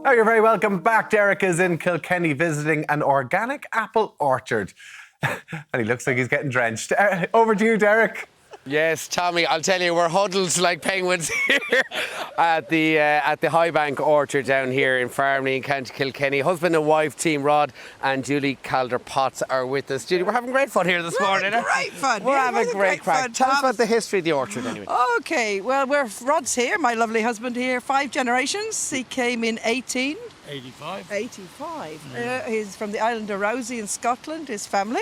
Oh, you're very welcome back. Derek is in Kilkenny visiting an organic apple orchard. And he looks like he's getting drenched. Over to you, Derek. Yes, Tommy, I'll tell you, we're huddled like penguins here at the Highbank Orchard down here in Farmley in County Kilkenny. Husband and wife team Rod and Julie Calder-Potts are with us. Julie, we're having great fun here this morning. Great fun. We're having great crack. Tell us about the history of the orchard anyway. Okay, well, Rod's here, my lovely husband here, 5 generations. He came in 1885. He's from the island of Rousey in Scotland, his family,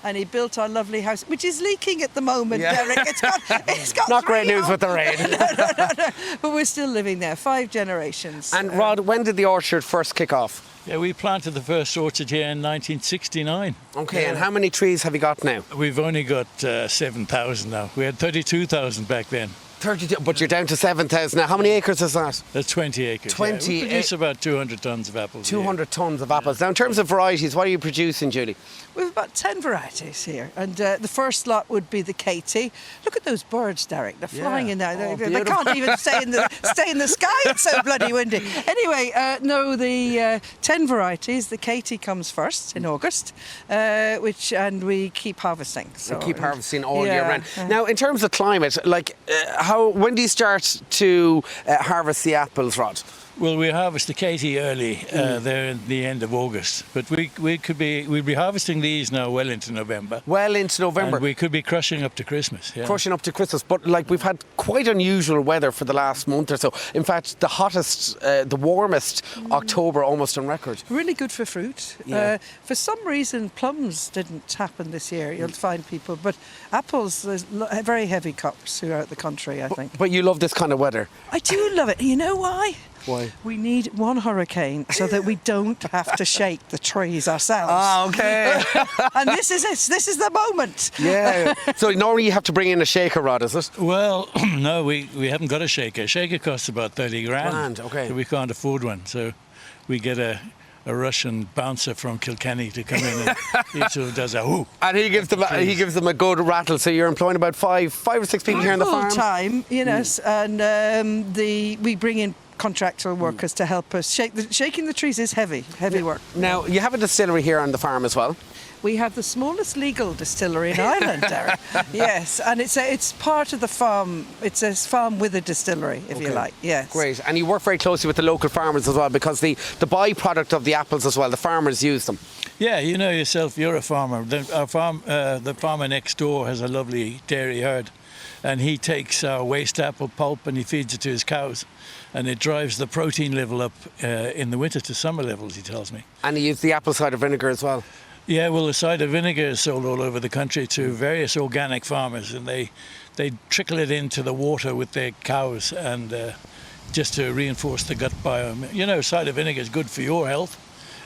and he built our lovely house, which is leaking at the moment, Derek. It's got not great news with the rain. No. But we're still living there, 5 generations. And Rod, when did the orchard first kick off? Yeah, we planted the first orchard here in 1969. Okay, and how many trees have you got now? We've only got 7,000 now. We had 32,000 back then. 32, but you're down to 7,000 now. How many acres is that? That's 20 acres. 20 We produce about 200 tonnes of apples. 200 tonnes of apples. Now, in terms of varieties, what are you producing, Julie? We've about 10 varieties here, and the first lot would be the Katie. Look at those birds, Derek. They're flying in there. They can't even stay in the sky. It's so bloody windy. Anyway, the 10 varieties. The Katie comes first in August, and we keep harvesting. So we keep harvesting all year round. Now, in terms of climate, when do you start to harvest the apples, Rod? Well, we harvest the Katie early, there at the end of August. But we'd be harvesting these now well into November. Well into November. And we could be crushing up to Christmas. Yeah. Crushing up to Christmas. But we've had quite unusual weather for the last month or so. In fact, the hottest, the warmest October almost on record. Really good for fruit. Yeah. For some reason, plums didn't happen this year. You'll find people. But apples, there's very heavy crops throughout the country, I think. But you love this kind of weather. I do love it. You know why? Why? We need one hurricane so that we don't have to shake the trees ourselves. Ah, okay. And this is it. This is the moment. Yeah. So normally you have to bring in a shaker, Rod, is it? Well, no, we haven't got a shaker. A shaker costs about 30 grand. Okay. So we can't afford one. So we get a Russian bouncer from Kilkenny to come in and he sort of does a whoo. And he gives them a good rattle. So you're employing about five or six people here on the farm? Full time, yes. And we bring in contractual workers to help us. Shaking the trees is heavy work. Now, you have a distillery here on the farm as well. We have the smallest legal distillery in Ireland, Derek. Yes, and it's part of the farm. It's a farm with a distillery, if you like. Yes. Great. And you work very closely with the local farmers as well, because the byproduct of the apples as well, the farmers use them. Yeah, you know yourself, you're a farmer. The farmer next door has a lovely dairy herd, and he takes our waste apple pulp and he feeds it to his cows, and it drives the protein level up in the winter to summer levels, he tells me. And he uses the apple cider vinegar as well. Yeah, well, the cider vinegar is sold all over the country to various organic farmers, and they trickle it into the water with their cows, and just to reinforce the gut biome. You know, cider vinegar is good for your health,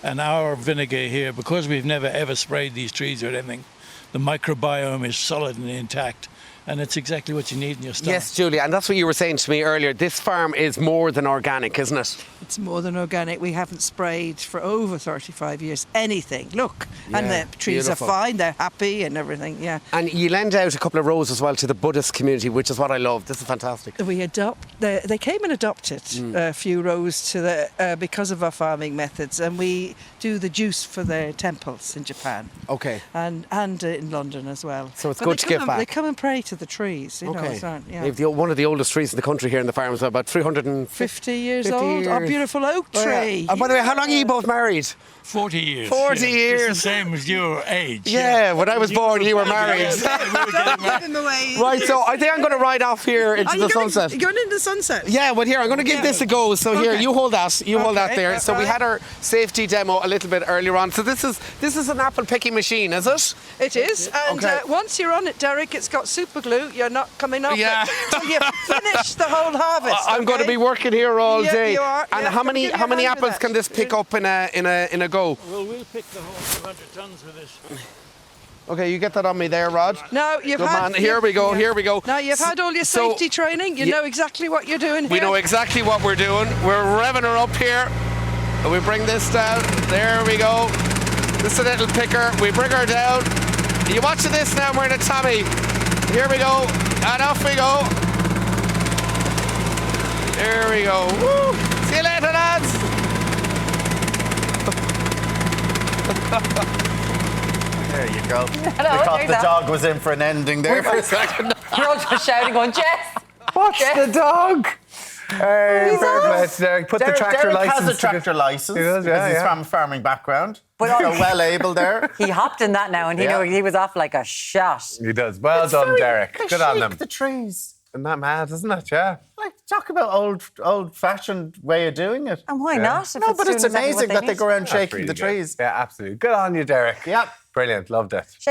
and our vinegar here, because we've never ever sprayed these trees or anything, the microbiome is solid and intact. And it's exactly what you need in your stomach. Yes, Julia, and that's what you were saying to me earlier. This farm is more than organic, isn't it? It's more than organic. We haven't sprayed for over 35 years anything. Look, and the trees are fine. They're happy and everything. Yeah. And you lend out a couple of rows as well to the Buddhist community, which is what I love. This is fantastic. They came and adopted a few rows to because of our farming methods, and we do the juice for their temples in Japan. Okay. And in London as well. So it's good to give back. They come and pray to the trees. You know, one of the oldest trees in the country here in the farm is about 350 years old. Our beautiful oak tree. Oh, yeah. And by the way, how long are you both married? 40 years. 40 years. It's the same as your age. Yeah, when I was born, you were married. Right, so I think I'm going to ride off here into the sunset. You're going into the sunset? Yeah, well, here, I'm going to give this a go. So here, you hold that. You hold that there. So we had our safety demo a little bit earlier on. So this is an apple picking machine, is it? It is. And once you're on it, Derek, it's got super glue. You're not coming off it until you finish the whole harvest. I'm going to be working here all day. You are. And how many apples can this pick up in a go? Well, we'll pick the whole 200 tons with this. Okay, you get that on me there, Rod. No, you've Good had... man. Here we go. Now, you've had all your safety training. You know exactly what you're doing here. We know exactly what we're doing. We're revving her up here. We bring this down. There we go. This is a little picker. We bring her down. Are you watching this now? We're in a Tommy. Here we go. And off we go. There we go. Woo. See you later, lads. There you go. Hello, We thought there's the that. dog was in for an ending there for a second. We're all just shouting, going, Jess! Watch the dog. Hey, He's fair play off. to Derek. Put the tractor Derek license. has a tractor license He does, yeah, because he's yeah. from a farming background. But So well able there. he hopped in that now, and Yeah. he was off like a shot. He does. Well done, Derek. They Good on shake them. the trees. Isn't that mad, isn't it? Yeah. Like, talk about old-fashioned way of doing it. And why not? If No, but doing it's exactly what amazing that they need? go around That's shaking really the good. trees. Yeah, absolutely. Good on you, Derek. Yep. Brilliant. Loved it.